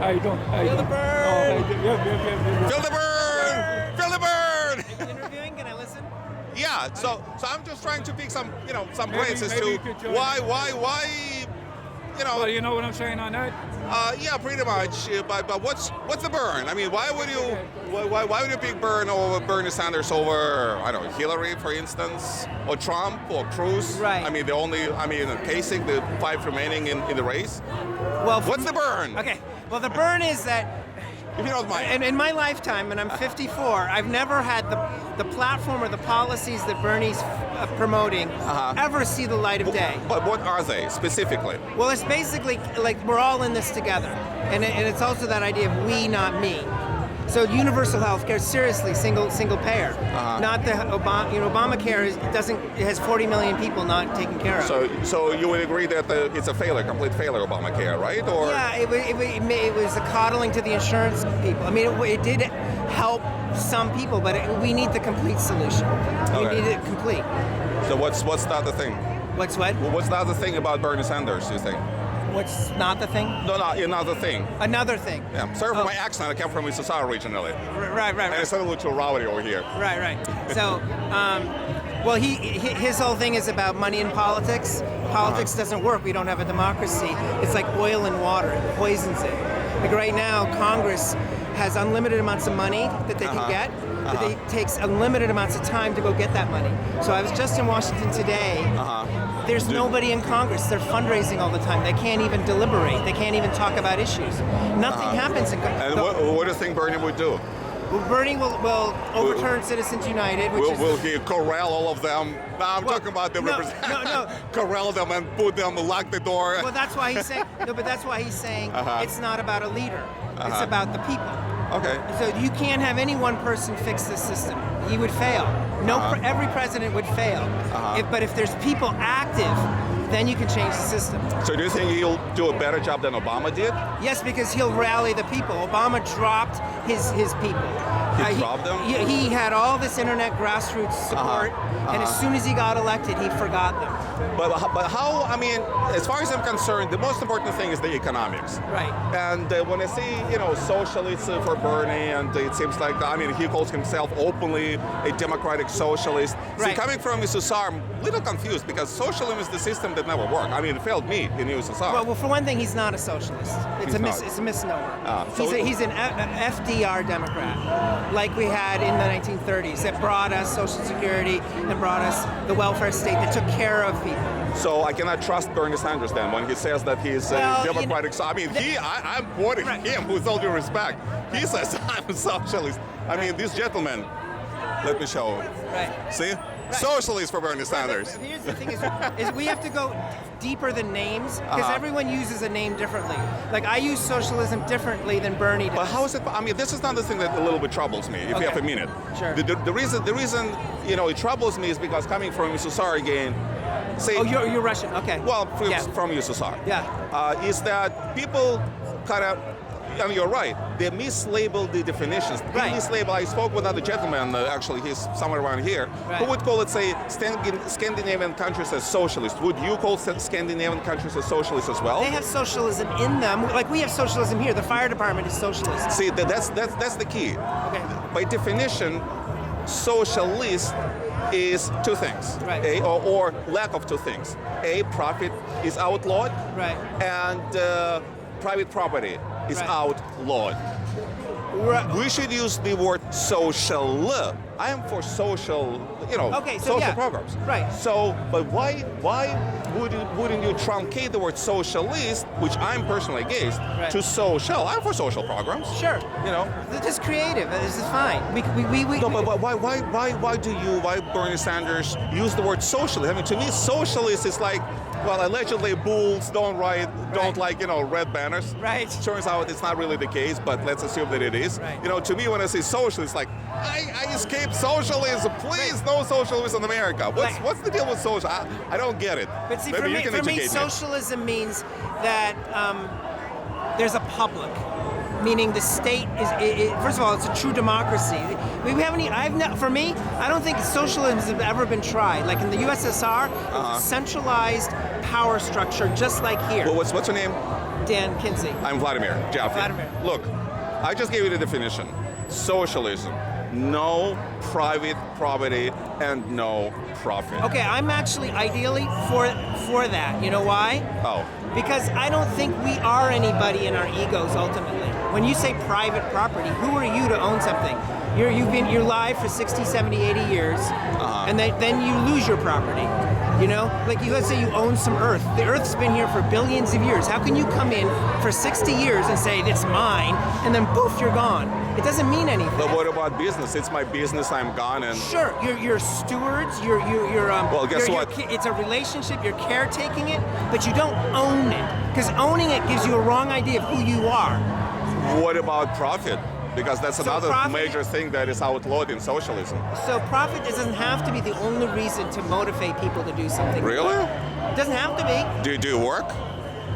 I don't. Feel the burn! Feel the burn! Feel the burn! Are you interviewing? Can I listen? Yeah. So I'm just trying to pick some some Maybe- brains as maybe to you could join why Well, you know what I'm saying on that? Yeah, pretty much. But what's the burn? I mean, why would you pick burn over Bernie Sanders over, I don't know, Hillary, for instance, or Trump or Cruz? Right. I mean, Kasich, the 5 remaining in the race. Well, What's the burn? Okay. Well, the burn is that If you don't mind. in my lifetime, and I'm 54, I've never had the platform or the policies that Bernie's promoting ever see the light of day. But what are they specifically? Well, it's basically like we're all in this together, and it's also that idea of we, not me. So universal health care, seriously, single payer, not the Obamacare it has 40 million people not taken care of. So you would agree that it's a failure, complete failure, Obamacare, right? Or Yeah, it was a coddling to the insurance people. I mean, it did help some people, but we need the complete solution. We Okay. need it complete. So what's the other thing? What's what? Well, what's the other thing about Bernie Sanders, you think? What's not the thing? No, another thing. Another thing. Yeah. Sorry for my accent. I came from Mississauga originally. Right. And it's a little too rowdy over here. Right. So, well, his whole thing is about money in politics. Politics doesn't work. We don't have a democracy. It's like oil and water. It poisons it. Like right now, Congress has unlimited amounts of money that they can get, but it takes unlimited amounts of time to go get that money. So I was just in Washington today. There's nobody in Congress. They're fundraising all the time. They can't even deliberate. They can't even talk about issues. Nothing happens in Congress. And what do you think Bernie would do? Well, Bernie will overturn Citizens United, which Will he corral all of them? No, I'm talking about the representatives. No. Corral them and put them, lock the door. Well, that's why he's saying. No, but that's why he's saying it's not about a leader. It's about the people. Okay. So you can't have any one person fix this system. He would fail. Every president would fail. But if there's people active, then you can change the system. So do you think he'll do a better job than Obama did? Yes, because he'll rally the people. Obama dropped his people. He dropped them? He had all this internet grassroots support, and as soon as he got elected, he forgot them. But how, I mean, as far as I'm concerned, the most important thing is the economics. Right. And when I see, socialists for Bernie, and it seems like, I mean, he calls himself openly a democratic socialist. Right. See, coming from USSR, I'm a little confused because socialism is the system that never worked. I mean, it failed me in USSR. Well, for one thing, he's not a socialist. It's a misnomer. He's an FDR Democrat, like we had in the 1930s, that brought us Social Security and brought us the welfare state that took care of people. So I cannot trust Bernie Sanders then when he says that he's a democratic. I mean, I'm quoting him with all due respect. He says I'm a socialist. I mean, this gentleman. Let me show. Right. See? Right. Socialist for Bernie Sanders. But here's the thing is we have to go deeper than names because everyone uses a name differently. Like I use socialism differently than Bernie does. But how is it? I mean, this is not the thing that a little bit troubles me. If you have a minute. Sure. The reason it troubles me is because coming from USSR again. Say, you're Russian. Okay. Well, from USSR. Yeah. Is that people kind of. I mean, you're right. They mislabeled the definitions. They mislabeled. I spoke with another gentleman, actually, he's somewhere around here, who would call, let's say, Scandinavian countries as socialist. Would you call Scandinavian countries as socialist as well? They have socialism in them. Like we have socialism here. The fire department is socialist. See, that's the key. Okay. By definition, socialist is two things. Right. Or lack of two things. A, profit is outlawed. Right. And private property is outlawed. Right. We should use the word social. I am for social, social programs. Right. So, but why wouldn't you truncate the word socialist, which I'm personally against, to social? I'm for social programs. Sure. This is creative. This is fine. No, but why Bernie Sanders use the word socialist? I mean, to me, socialist is like, well, allegedly bulls don't like red banners. Right. Turns out it's not really the case, but let's assume that it is. Right. To me, when I say socialist, like I escape socialism. Please, no socialism in America. What's the deal with social? I don't get it. But see, Maybe for me, socialism means that there's a public. Meaning the state is first of all, it's a true democracy. For me, I don't think socialism has ever been tried. Like in the USSR, it was a centralized power structure, just like here. Well, what's your name? Dan Kinsey. I'm Vladimir, Jaffe. Vladimir. Look, I just gave you the definition. Socialism. No private property and no profit. Okay, I'm actually ideally for that. You know why? Oh. Because I don't think we are anybody in our egos ultimately. When you say private property, who are you to own something? You're live for 60, 70, 80 years, and then you lose your property. You know, like let's say you own some Earth. The Earth's been here for billions of years. How can you come in for 60 years and say it's mine, and then poof, you're gone? It doesn't mean anything. But what about business? It's my business. I'm gone, and sure, you're stewards. You're well, guess what? It's a relationship. You're caretaking it, but you don't own it because owning it gives you a wrong idea of who you are. What about profit? Because that's another profit, major thing that is outlawed in socialism. So profit doesn't have to be the only reason to motivate people to do something. Really? It doesn't have to be. Do you work?